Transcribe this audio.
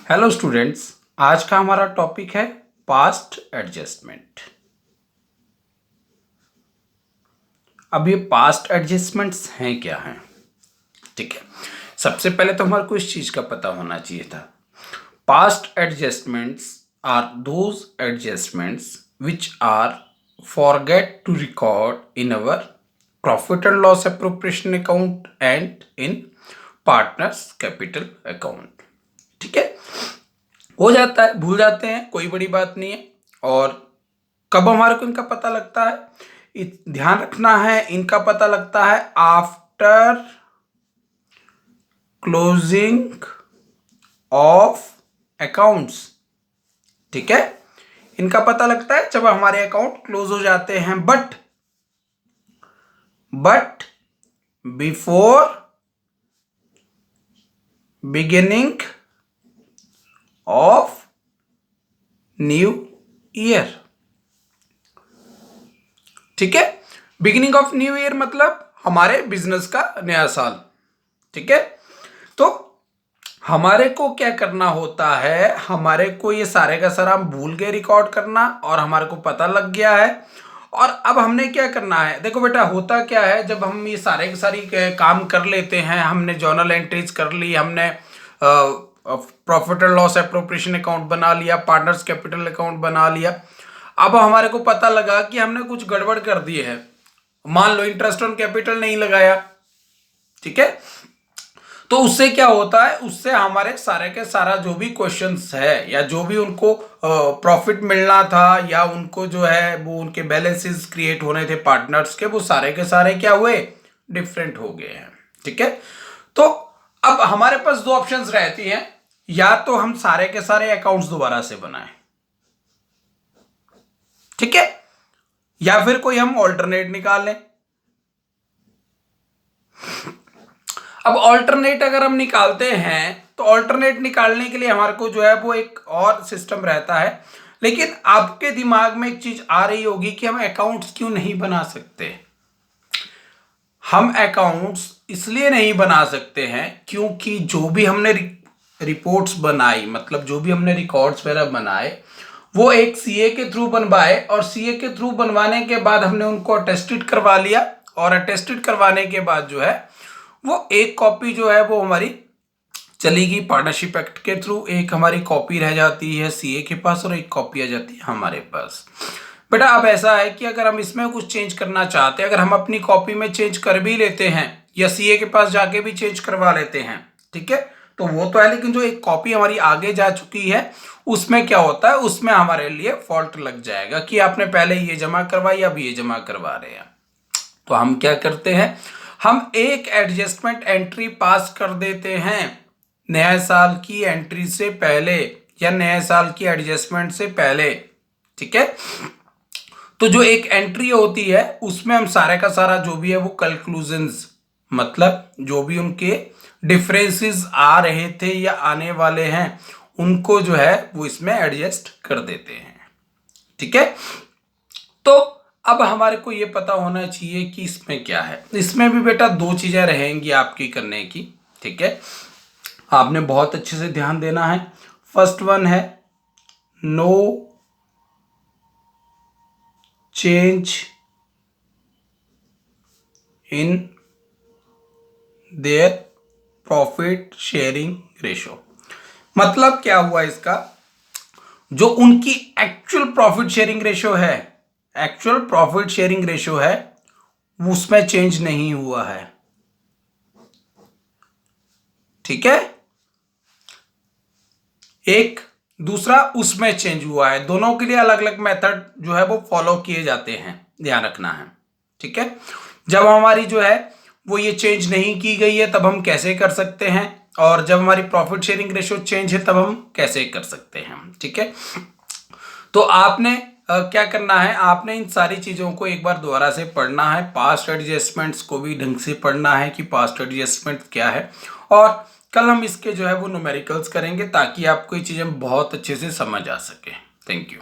Hello students, आज का हमारा टॉपिक है पास्ट एडजस्टमेंट। अब ये पास्ट एडजस्टमेंट्स हैं क्या हैं? ठीक है, सबसे पहले तो हमारे को इस चीज का पता होना चाहिए था। Past adjustments are those adjustments which are forget to record in our profit and loss appropriation account and in partners capital account. ठीक है, हो जाता है, भूल जाते हैं, कोई बड़ी बात नहीं है। और कब हमारे को इनका पता लगता है, ध्यान रखना है, इनका पता लगता है आफ्टर क्लोजिंग ऑफ अकाउंट्स। ठीक है, इनका पता लगता है जब हमारे अकाउंट क्लोज हो जाते हैं, but before beginning of new year. ठीक है, बिगिनिंग ऑफ न्यू ईयर मतलब हमारे बिजनेस का नया साल। ठीक है, तो हमारे को क्या करना होता है, हमारे को ये सारे का सारा हम भूल गए रिकॉर्ड करना, और हमारे को पता लग गया है। और अब हमने क्या करना है, देखो बेटा, होता क्या है, जब हम ये सारे के सारी काम कर लेते हैं, हमने जर्नल एंट्रीज कर ली, हमने profit and loss appropriation account बना लिया, पार्टनर्स कैपिटल अकाउंट बना लिया। अब हमारे को पता लगा कि हमने कुछ गड़बड़ कर दी है, मान लो इंटरेस्ट ऑन कैपिटल नहीं लगाया। ठीक है, तो उससे क्या होता है, उससे हमारे सारे के सारा जो भी क्वेश्चंस है, या जो भी उनको प्रॉफिट मिलना था, या उनको जो है वो उनके बैलेंसेस क्रिएट होने थे पार्टनर्स के, वो सारे के सारे क्या हुए, डिफरेंट हो गए हैं। ठीक है, तो अब हमारे पास दो ऑप्शंस रहती हैं, या तो हम सारे के सारे अकाउंट्स दोबारा से बनाएं, ठीक है, या फिर कोई हम ऑल्टरनेट निकाल लें। अब ऑल्टरनेट अगर हम निकालते हैं, तो ऑल्टरनेट निकालने के लिए हमारे को जो है वो एक और सिस्टम रहता है। लेकिन आपके दिमाग में एक चीज आ रही होगी कि हम अकाउंट्स क्यों नहीं बना सकते। हम अकाउंट्स इसलिए नहीं बना सकते हैं क्योंकि जो भी हमने रिपोर्ट्स बनाई, मतलब जो भी हमने रिकॉर्ड्स वगैरह बनाए, वो एक सीए के थ्रू बनवाए, और सीए के थ्रू बनवाने के बाद हमने उनको अटेस्टेड करवा लिया, और अटेस्टेड करवाने के बाद जो है वो एक कॉपी जो है वो हमारी चलेगी पार्टनरशिप एक्ट के थ्रू, एक हमारी कॉपी रह जाती है सीए के पास, और एक कॉपी आ जाती है हमारे पास। बेटा अब ऐसा है कि अगर हम इसमें कुछ चेंज करना चाहते हैं, अगर हम अपनी कॉपी में चेंज कर भी लेते हैं, या सीए के पास जाके भी चेंज करवा लेते हैं, ठीक है, तो वो तो है, लेकिन जो एक कॉपी हमारी आगे जा चुकी है, उसमें क्या होता है, उसमें हमारे लिए फॉल्ट लग जाएगा कि आपने पहले ये जमा करवाई, अब ये जमा करवा रहे हैं। तो हम क्या करते हैं, हम एक एडजस्टमेंट एंट्री पास कर देते हैं नए साल की एंट्री से पहले, या नए साल की एडजस्टमेंट से पहले। ठीक है, तो जो एक एंट्री होती है उसमें हम सारे का सारा जो भी है वो कंक्लूजन्स, मतलब जो भी उनके डिफरेंसेस आ रहे थे या आने वाले हैं, उनको जो है वो इसमें एडजस्ट कर देते हैं। ठीक है, तो अब हमारे को ये पता होना चाहिए कि इसमें क्या है। इसमें भी बेटा दो चीजें रहेंगी आपकी करने की। ठीक है, आपने बहुत अच्छे से ध्यान देना है। फर्स्ट वन है no change in their profit sharing ratio. मतलब क्या हुआ इसका, जो उनकी एक्चुअल प्रॉफिट शेयरिंग रेशो है, एक्चुअल प्रॉफिट शेयरिंग रेशो है, उसमें चेंज नहीं हुआ है। ठीक है, एक दूसरा उसमें चेंज हुआ है। दोनों के लिए अलग अलग मेथड जो है वो फॉलो किए जाते हैं, ध्यान रखना है। ठीक है, जब हमारी जो है वो ये चेंज नहीं की गई है तब हम कैसे कर सकते हैं, और जब हमारी प्रॉफिट शेयरिंग रेशो चेंज है तब हम कैसे कर सकते हैं। ठीक है, तो आपने क्या करना है, आपने इन सारी चीज़ों को एक बार दोबारा से पढ़ना है, पास्ट एडजस्टमेंट्स को भी ढंग से पढ़ना है कि पास्ट एडजस्टमेंट क्या है, और कल हम इसके जो है वो न्यूमेरिकल्स करेंगे ताकि आपको ये चीज़ें बहुत अच्छे से समझ आ सके। Thank you.